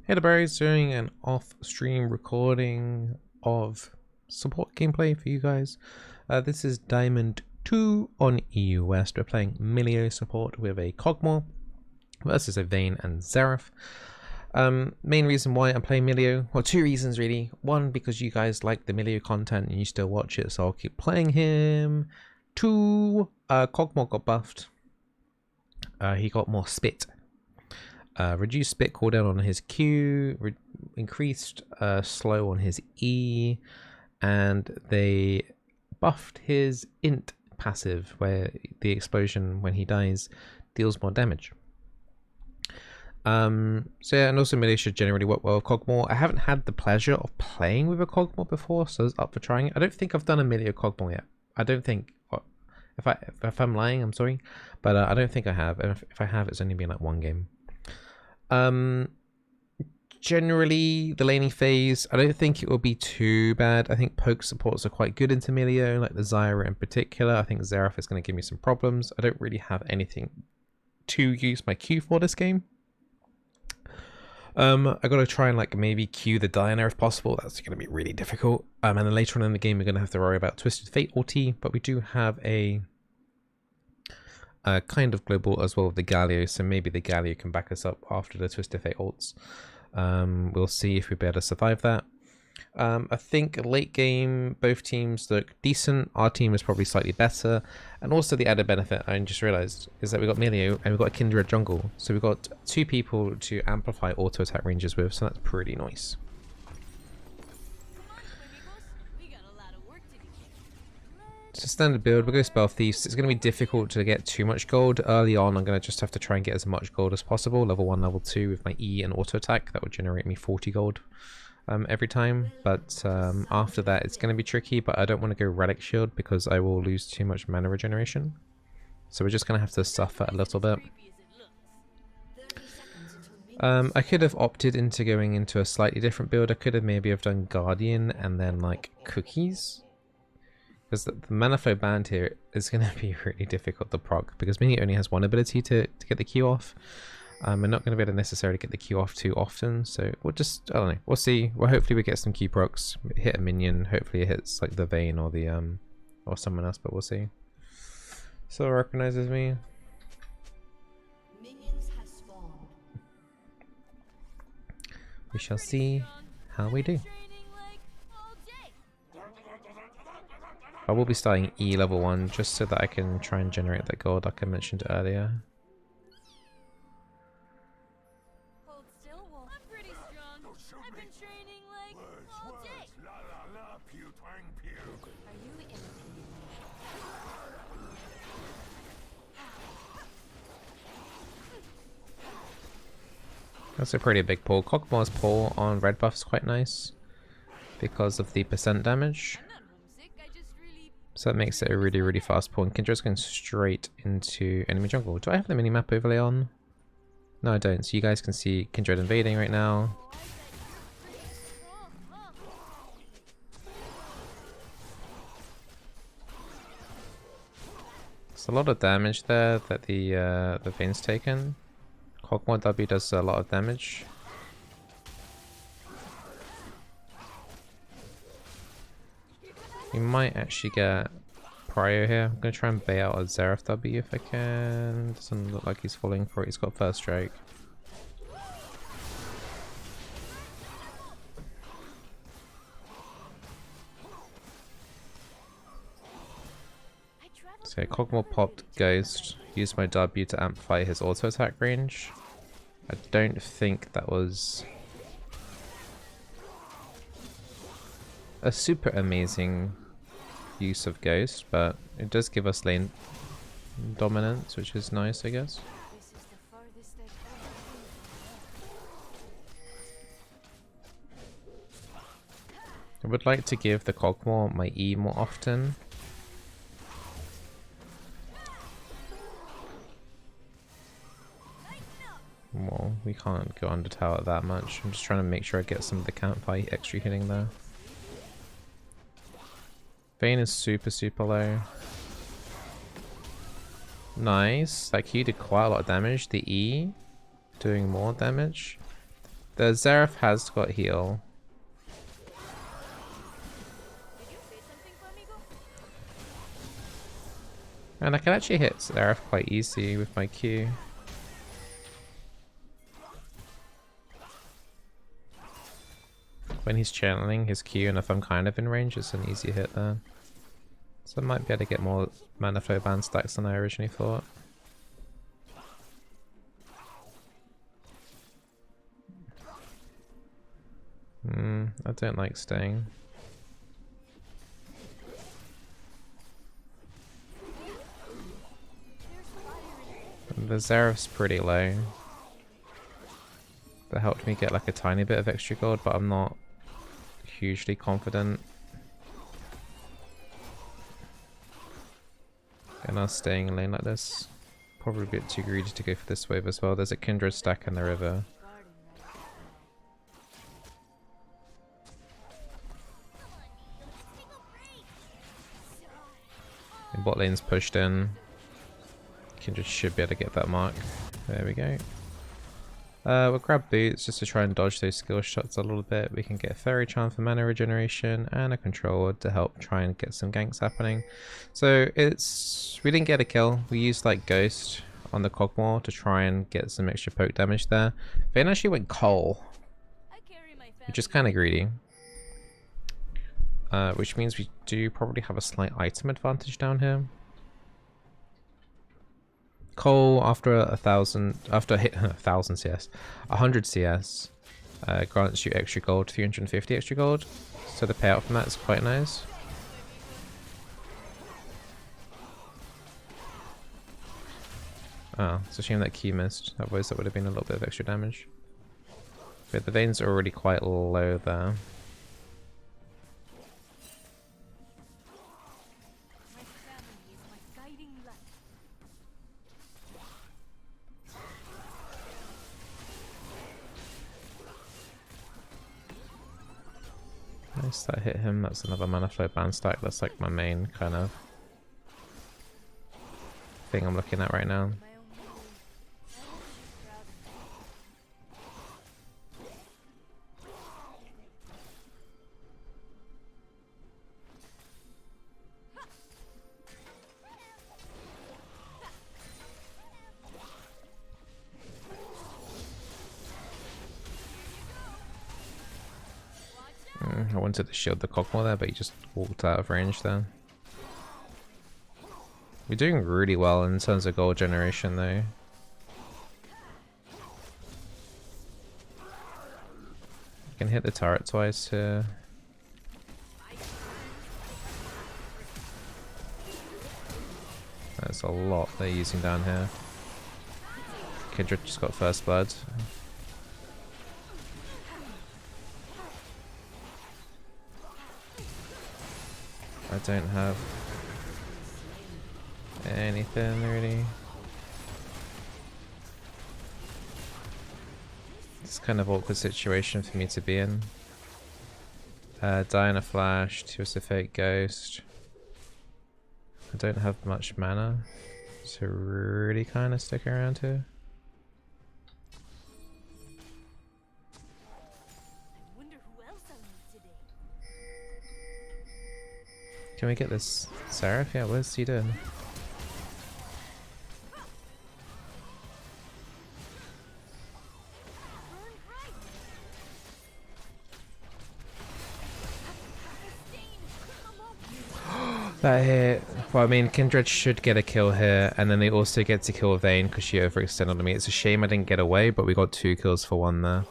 Bizzleberry's doing an off-stream recording of support gameplay for you guys. This is Diamond 2 on EU West. We're playing Milio Support with a Cogmore versus a Vayne and Xerath. Main reason why I'm playing Milio, well, two reasons really. One, because you guys like the Milio content and you still watch it, so I'll keep playing him. Two, Cogmore got buffed. He got more spit. Reduced spit cooldown on his Q, increased slow on his E, and they buffed his int passive, where the explosion when he dies deals more damage. So yeah, and also Milio should generally work well with Cogmore. I haven't had the pleasure of playing with a Cogmore before, so I was up for trying it. I don't think I've done a Milio Cogmore yet. I don't think. If I'm lying, I'm sorry, but I don't think I have. And if I have, it's only been like one game. Generally, the laning phase, I don't think it will be too bad. I think poke supports are quite good into Milio, like the Zyra in particular. I think Xerath is going to give me some problems. I don't really have anything to use my Q for this game. I got to try and like maybe Q the Diana if possible. That's going to be really difficult. And then later on in the game, we're going to have to worry about Twisted Fate ulti, but we do have a kind of global as well with the Galio, so maybe the Galio can back us up after the Twisted Fate ults. We'll see if we'll be able to survive that. I think late game both teams look decent. Our team is probably slightly better, and also the added benefit I just realized is that we got Milio and we've got a Kindred jungle, so we've got two people to amplify auto attack ranges with, so that's pretty nice. It's a standard build. We'll go Spell Thieves. It's going to be difficult to get too much gold. Early on, I'm going to just have to try and get as much gold as possible. Level 1, level 2 with my E and auto attack. That would generate me 40 gold every time. But after that, it's going to be tricky. But I don't want to go Relic Shield because I will lose too much mana regeneration. So we're just going to have to suffer a little bit. I could have opted into going into a slightly different build. I could have maybe have done Guardian and then like Cookies. Because the mana flow band here is going to be really difficult to proc, because Mini only has one ability to get the Q off. We're not going to be able to necessarily get the Q off too often, so we'll just, I don't know, we'll see. Well, hopefully we get some Q procs, hit a minion, hopefully it hits like the Vayne or the or someone else, but we'll see. So it recognizes me. We shall see how we do. I will be starting E level 1 just so that I can try and generate that gold like I mentioned earlier. Hold still, Wolf. I'm pretty strong. I've been training like all day. Are you imitating That's a pretty big pull. Cogmore's pull on red buff is quite nice because of the percent damage. So that makes it a really, really fast pull. And Kindred's going straight into enemy jungle. Do I have the minimap overlay on? No, I don't. So you guys can see Kindred invading right now. It's a lot of damage there that the Vayne's taken. Cogmore W does a lot of damage. We might actually get Prio here. I'm going to try and bait out a Xerath W if I can. Doesn't look like he's falling for it. He's got first strike. So Cogmore popped Ghost. Used my W to amplify his auto attack range. I don't think that was a super amazing use of Ghost, but it does give us lane dominance, which is nice, I guess. I would like to give the Cogmore my E more often. Well, we can't go under tower that much. I'm just trying to make sure I get some of the campfire extra hitting there. Vayne is super, super low. Nice. That Q did quite a lot of damage. The E doing more damage. The Xerath has got heal. Did you say something, Flamigo? And I can actually hit Xerath quite easy with my Q. When he's channeling his Q and if I'm kind of in range, it's an easy hit there. So I might be able to get more mana flow band stacks than I originally thought. I don't like staying. The Xerath's pretty low. That helped me get like a tiny bit of extra gold, but I'm not hugely confident in us staying in lane like this. Probably a bit too greedy to go for this wave as well. There's a Kindred stack in the river. And bot lane's pushed in. Kindred should be able to get that mark. There we go. We'll grab boots just to try and dodge those skill shots a little bit. We can get a fairy charm for mana regeneration and a control ward to help try and get some ganks happening. So we didn't get a kill. We used like Ghost on the Cogmore to try and get some extra poke damage there. Vayne actually went Coal, which is kind of greedy. Which means we do probably have a slight item advantage down here. Coal after 1,000 CS, 100 CS grants you extra gold, 350 extra gold. So the payout from that is quite nice. Oh, it's a shame that key missed. Otherwise that would have been a little bit of extra damage. But the Vayne's are already quite low there. Nice, that hit him. That's another mana flow band stack. That's like my main kind of thing I'm looking at right now. I wanted to shield the Cogmore there, but he just walked out of range there. We're doing really well in terms of gold generation though. I can hit the turret twice here. That's a lot they're using down here. Kindred just got first blood. I don't have anything really. It's kind of awkward situation for me to be in. Die in a flash, choose a fake ghost. I don't have much mana, so really kind of stick around here. Can we get this Seraph? Yeah, where's he doing? That hit. Well, I mean, Kindred should get a kill here, and then they also get to kill Vayne because she overextended on me. It's a shame I didn't get away, but we got 2 kills for 1 there.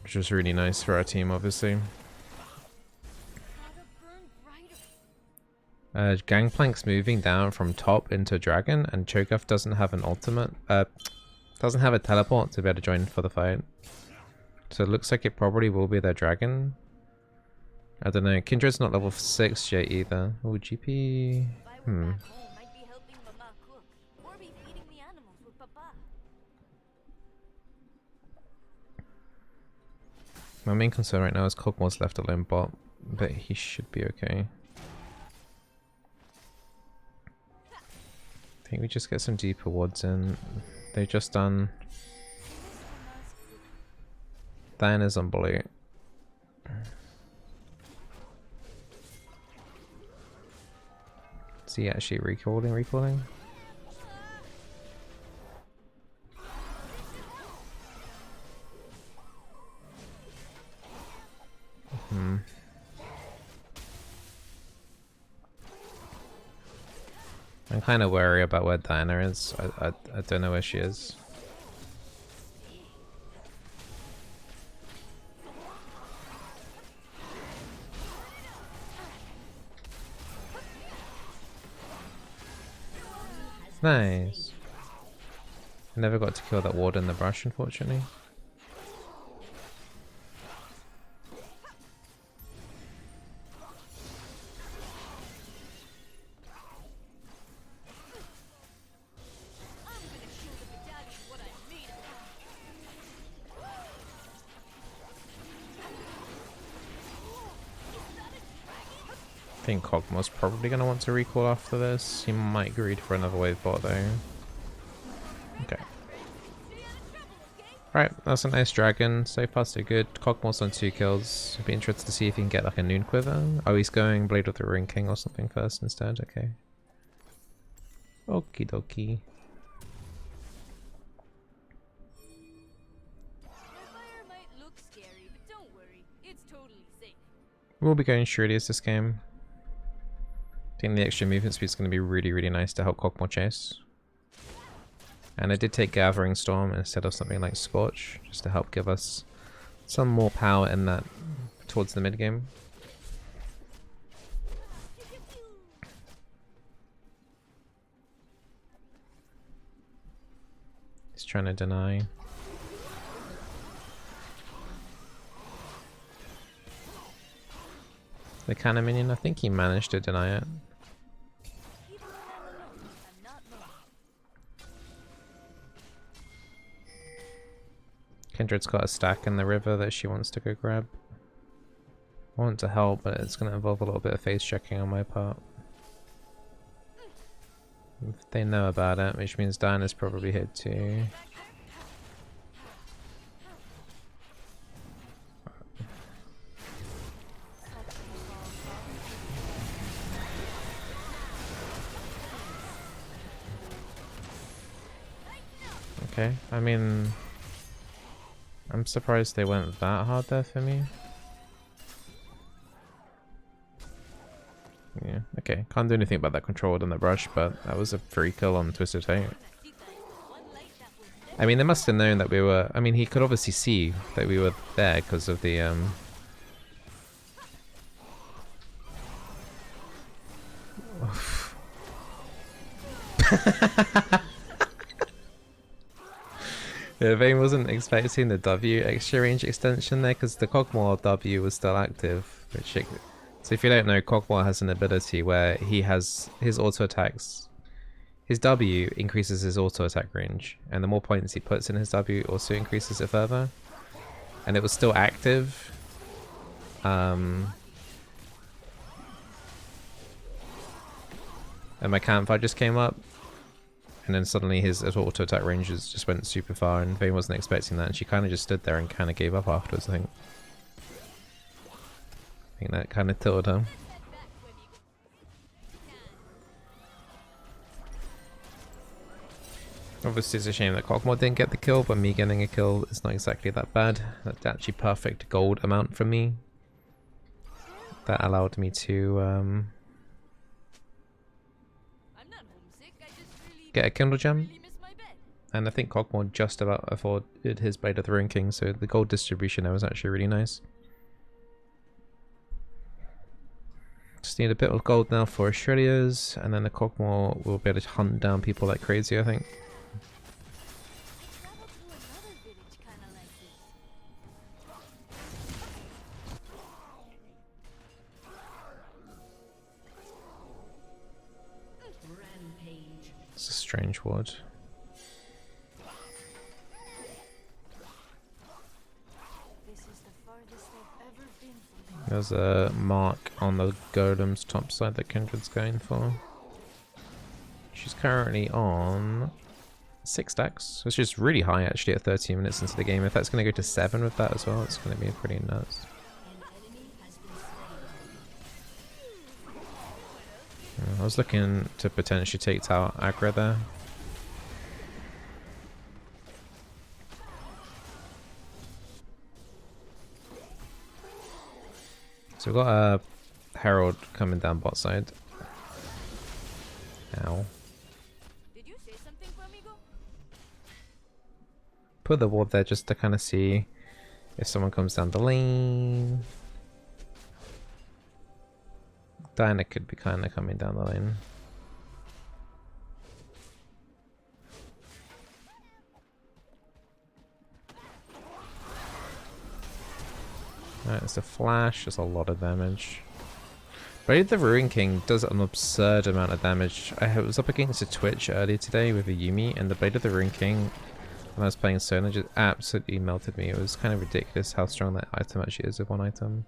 Which was really nice for our team, obviously. Gangplank's moving down from top into Dragon, and Cho'Gath doesn't have an ultimate, doesn't have a teleport to be able to join for the fight. So it looks like it probably will be their Dragon. I don't know, Kindred's not level 6 yet either. Oh, GP... My main concern right now is Cogmore's left alone bot, but he should be okay. I think we just get some deeper wards in. They've just done Diana's on blue. Is he actually recalling? I'm kind of worried about where Diana is. I don't know where she is. Nice. I never got to kill that ward in the brush, unfortunately. I think Kog'Maw's probably going to want to recall after this. He might greed for another wave bot though. Okay. Alright, that's a nice dragon. So far so good. Kog'Maw's on 2 kills. I'd be interested to see if he can get like a noon quiver. Oh, he's going Blade of the Ring King or something first instead. Okay. Okie dokie. We'll be going Shirley's this game. I think the extra movement speed is going to be really, really nice to help Kog'Maw chase. And I did take Gathering Storm instead of something like Scorch, just to help give us some more power in that towards the mid game. He's trying to deny. The cannon minion, I think he managed to deny it. Kindred's got a stack in the river that she wants to go grab. I want to help, but it's going to involve a little bit of face checking on my part. If they know about it, which means Diana's probably hit too. Okay, I mean, I'm surprised they went that hard there for me. Yeah, okay, can't do anything about that controlled on the brush, but that was a free kill on Twisted Fate. I mean, they must have known that we were, I mean, he could obviously see that we were there because of the, Yeah, Vayne wasn't expecting the W extra range extension there because the Kog'Maw W was still active. So if you don't know, Kog'Maw has an ability where he has his auto attacks. His W increases his auto attack range, and the more points he puts in his W also increases it further. And it was still active. And my campfire just came up. And then suddenly his auto attack ranges just went super far, and Vayne wasn't expecting that, and she kind of just stood there and kind of gave up afterwards, I think that kind of tilted her. Obviously it's a shame that Kog'Maw didn't get the kill, but me getting a kill is not exactly that bad. That's actually perfect gold amount for me. That allowed me to get a Kindle Gem, and I think Kog'Maw just about afforded his Blade of the Ring King, so the gold distribution there was actually really nice. Just need a bit of gold now for Australia's, and then the Kog'Maw will be able to hunt down people like crazy, I think. It's a strange word. There's a mark on the golem's top side that Kindred's going for. She's currently on 6 stacks, which is really high actually at 13 minutes into the game. If that's going to go to 7 with that as well, it's going to be pretty nuts. I was looking to potentially take out aggro there. So we've got a Herald coming down bot side. Ow. Did you say something, Flamigo? Put the ward there just to kind of see if someone comes down the lane. Diana could be kind of coming down the lane. Alright, it's a flash, it's a lot of damage. Blade the Ruin King does an absurd amount of damage. I was up against a Twitch earlier today with a Yuumi, and the Blade of the Ruin King, when I was playing Sona, just absolutely melted me. It was kind of ridiculous how strong that item actually is with one item.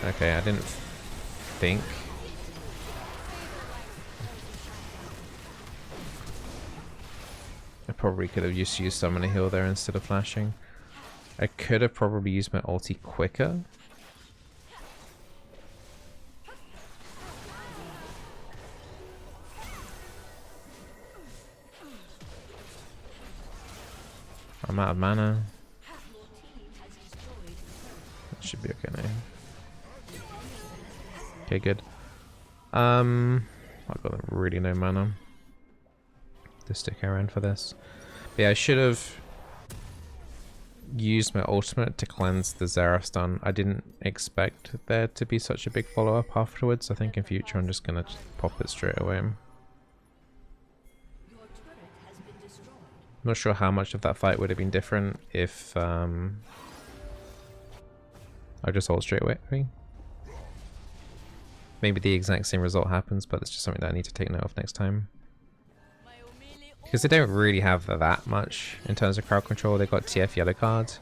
Okay, I didn't think. I probably could have just used Summoner Heal there instead of flashing. I could have probably used my ulti quicker. I'm out of mana. That should be okay now. Okay, good. I've got really no mana to stick around for this. But yeah, I should have used my ultimate to cleanse the Zara stun. I didn't expect there to be such a big follow-up afterwards. I think in future I'm just gonna pop it straight away. I'm not sure how much of that fight would have been different if I just ult straight away. Maybe the exact same result happens, but it's just something that I need to take note of next time. Because they don't really have that much in terms of crowd control. They've got TF yellow cards.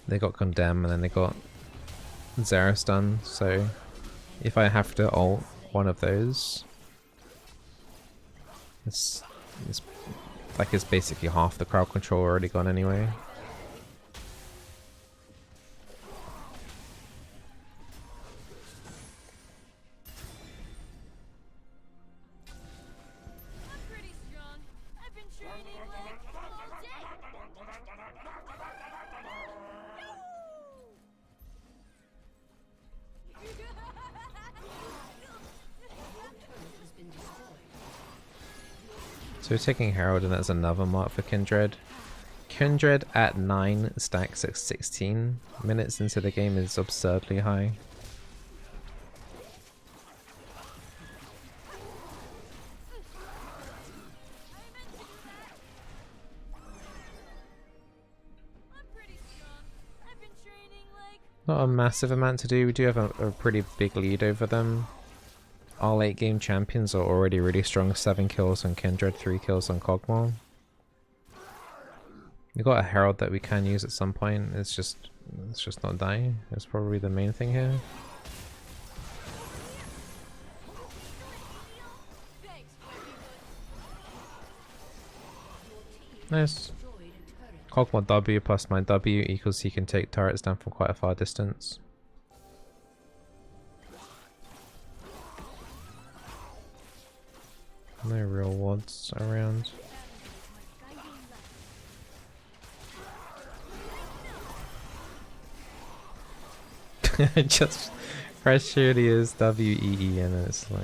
They got Condemn and then they got Zero Stun. So if I have to ult one of those, it's like it's basically half the crowd control already gone anyway. So we're taking Herald, and that's another mark for Kindred. Kindred at 9 stacks at 16 minutes into the game is absurdly high. Not a massive amount to do. We do have a pretty big lead over them. Our late game champions are already really strong. 7 kills on Kindred, 3 kills on Kog'Maw. We've got a Herald that we can use at some point. It's just not dying. That's probably the main thing here. Nice. Kog'Maw W plus my W equals he can take turrets down from quite a far distance. No real wards around. Just press surely is WEE and it's like...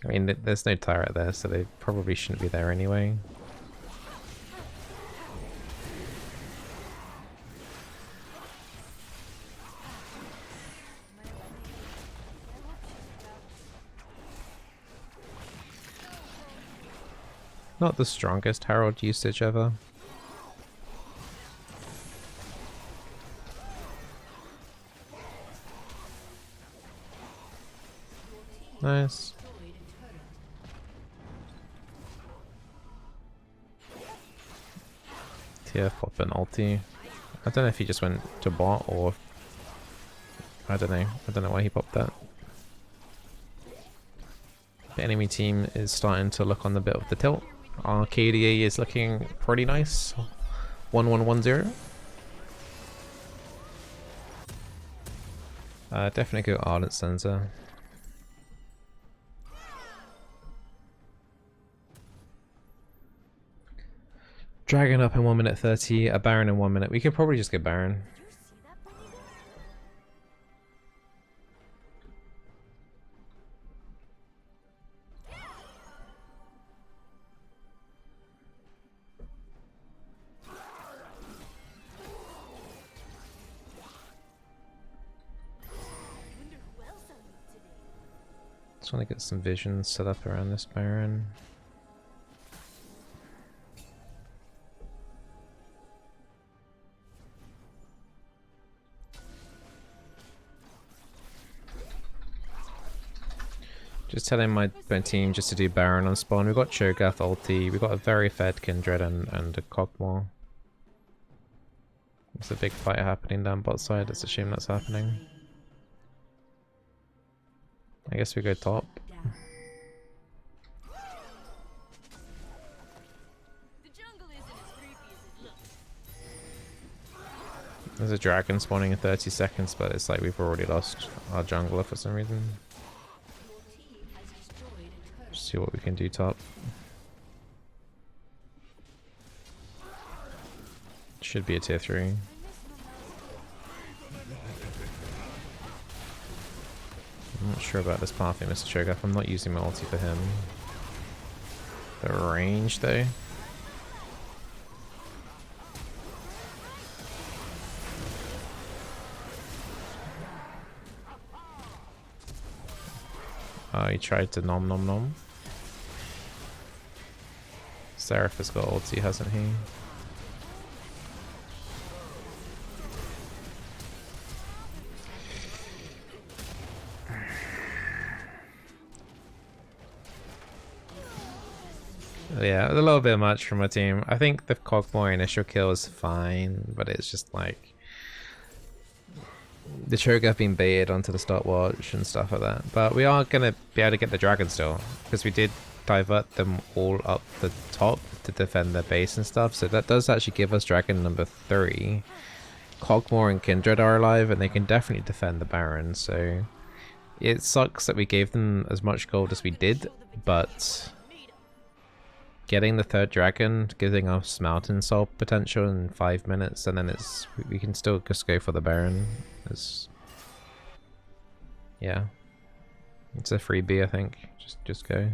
I mean, there's no turret there, so they probably shouldn't be there anyway. Not the strongest Herald usage ever. Nice. TF pop an ulti. I don't know if he just went to bot or... I don't know. I don't know why he popped that. The enemy team is starting to look on the bit of the tilt. Our KDA is looking pretty nice. 1110. Definitely go Ardent Sensor. Dragon up in 1 minute 30, a Baron in 1 minute. We could probably just go Baron. Just want to get some visions set up around this Baron. Just telling my team just to do Baron on spawn. We've got Cho'Gath ulti, we've got a very fed Kindred and a Cogmore. There's a big fight happening down bot side, it's a shame that's happening. I guess we go top. There's a dragon spawning in 30 seconds, but it's like we've already lost our jungler for some reason. See what we can do top. Should be a tier 3. I'm not sure about this pathing, Mr. Cho'Gath. I'm not using my ulti for him. The range though. He tried to nom nom nom. Seraph has got ulti, hasn't he? Yeah, a little bit much from my team. I think the Cogmore initial kill is fine, but it's just like the Cho'Gath being baited onto the stopwatch and stuff like that. But we are gonna be able to get the dragon still, because we did divert them all up the top to defend their base and stuff. So that does actually give us dragon number 3. Cogmore and Kindred are alive, and they can definitely defend the Baron. So it sucks that we gave them as much gold as we did, but getting the 3rd dragon, giving us mountain soul potential in 5 minutes, and then it's we can still just go for the Baron. Yeah, it's a freebie, I think. Just go.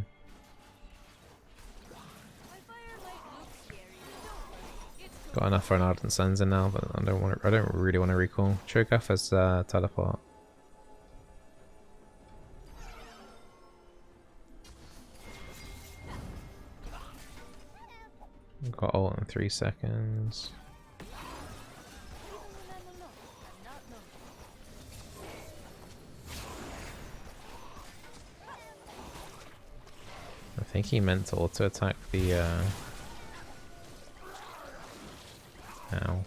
Got enough for an Ardent Sensor now, but I don't really want to recall. Cho'Gath has teleport. Got ult in 3 seconds. I think he meant to auto attack the Ow.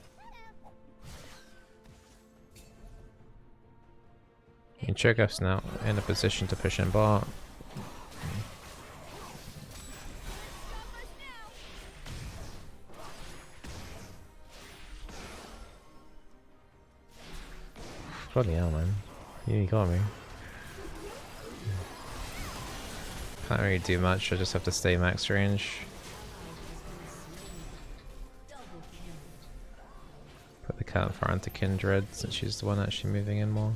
And Cho'Gath's now in a position to push in bot. Bloody hell, man. You got me. Can't really do much, I just have to stay max range. Put the cat far into Kindred since she's the one actually moving in more.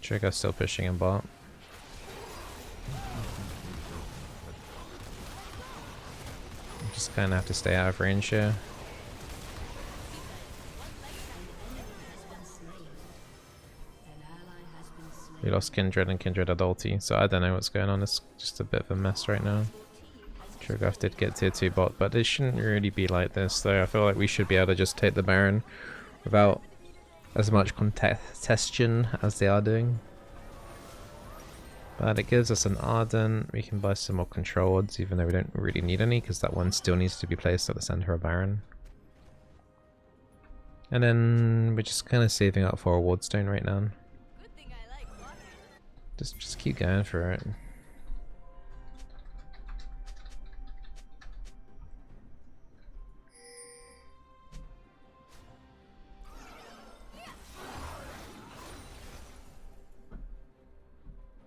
Cho'Gath's still pushing in bot. Just kind of have to stay out of range here. We lost Kindred and Kindred had ulti, so I don't know what's going on. It's just a bit of a mess right now. Cho'Gath did get tier 2 bot, but it shouldn't really be like this though. I feel like we should be able to just take the Baron without as much contestation as they are doing. But it gives us an Ardent. We can buy some more control odds, even though we don't really need any, because that one still needs to be placed at the center of Baron. And then we're just kind of saving up for a Wardstone right now. Good thing I like water. Just keep going for it.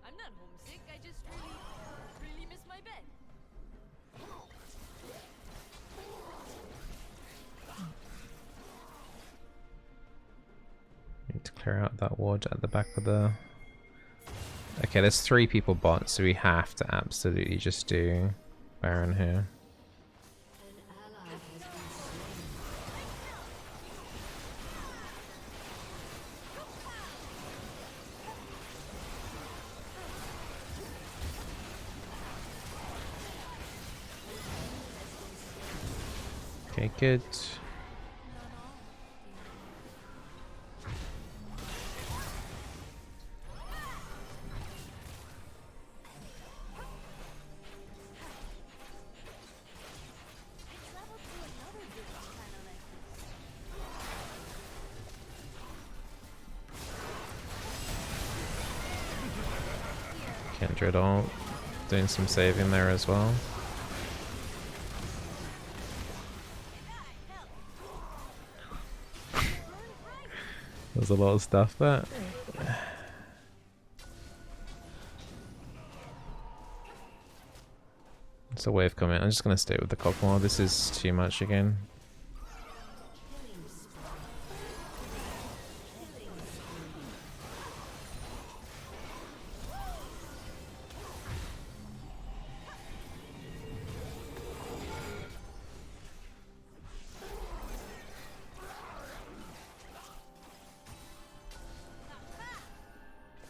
I'm not homesick. I just really miss my bed. Need to clear out that ward at the back of the... Okay, there's 3 people bot, so we have to absolutely just do Baron here. Okay, good. Kindred ult, doing some saving there as well. There's a lot of stuff there. It's a wave coming. I'm just gonna stay with the Cockmore. This is too much again.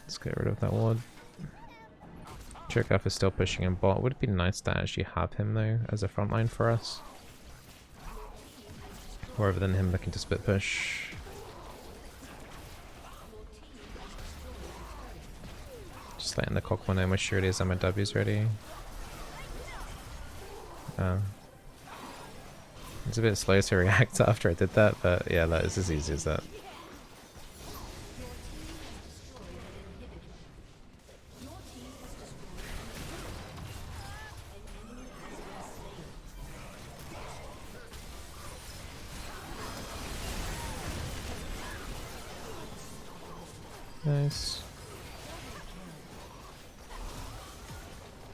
Let's get rid of that ward. Cherkoff is still pushing in bot. Would it be nice to actually have him though as a frontline for us? Rather than him looking to split push. Just letting the Cockmore know my surety is my W's ready. It's a bit slow to react after I did that, but yeah, that is as easy as that. Nice.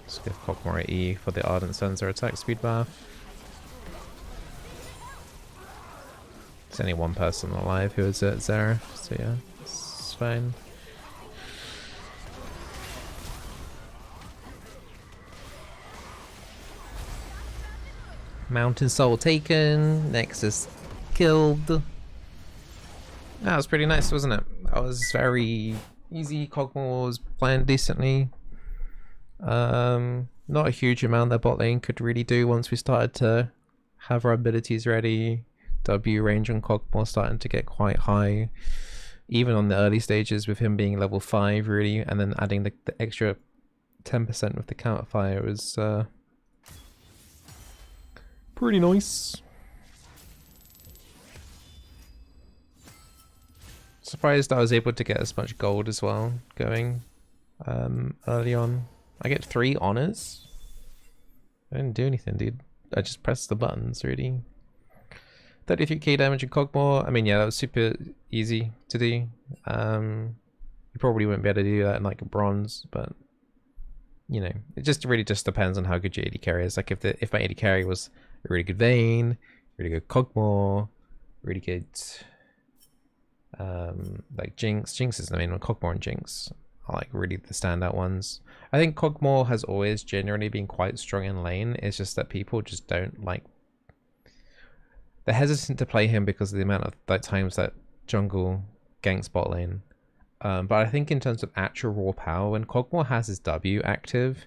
Let's give Cockmore a E for the Ardent Sensor attack speed buff. There's only one person alive who is at Zara, so yeah, it's fine. Mountain Soul taken, Nexus killed. That was pretty nice, wasn't it? That was very easy. Cockmore was playing decently. Not a huge amount that bot lane could really do once we started to have our abilities ready. W range on Cockmore starting to get quite high. Even on the early stages with him being level 5 really, and then adding the extra 10% with the counterfire was pretty nice. Surprised I was able to get as much gold as well going early on. I get 3 honors. I didn't do anything, dude. I just pressed the buttons, really. 33k damage in Cockmore. I mean, yeah, that was super easy to do. You probably wouldn't be able to do that in like bronze, but you know, it just really just depends on how good your AD carry is. Like if my AD carry was a really good Vayne, really good Cockmore, really good like Jinx is the main one. Cockmore and Jinx are like really the standout ones. I think Cockmore has always generally been quite strong in lane. It's just that people just don't like, they're hesitant to play him because of the amount of like times that jungle ganks bot lane. But I think in terms of actual raw power, when Cockmore has his W active,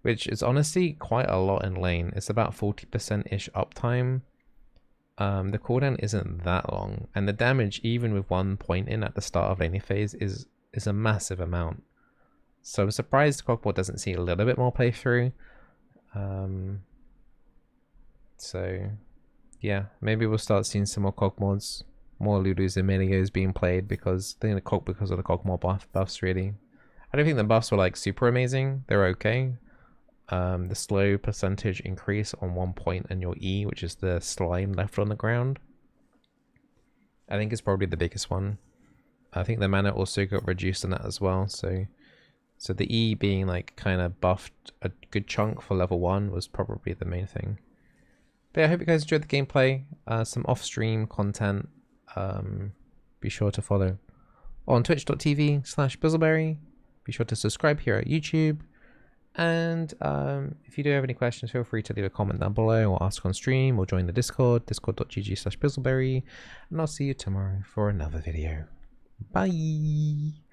which is honestly quite a lot in lane, it's about 40%-ish uptime. The cooldown isn't that long, and the damage, even with 1 point in at the start of laning phase, is a massive amount. So I'm surprised Cogmore doesn't see a little bit more playthrough. So yeah, maybe we'll start seeing some more Cogmores, more Ludus and Milios being played because I think because of the Cogmore buffs really. I don't think the buffs were like super amazing. They're okay. The slow percentage increase on 1 point in your E, which is the slime left on the ground, I think is probably the biggest one. I think the mana also got reduced on that as well, so the E being like kind of buffed a good chunk for level 1 was probably the main thing. But yeah, I hope you guys enjoyed the gameplay. Some off-stream content. Be sure to follow on twitch.tv/Bizzleberry. Be sure to subscribe here at YouTube. And if you do have any questions, feel free to leave a comment down below or ask on stream or join the Discord, discord.gg/Bizzleberry. And I'll see you tomorrow for another video. Bye!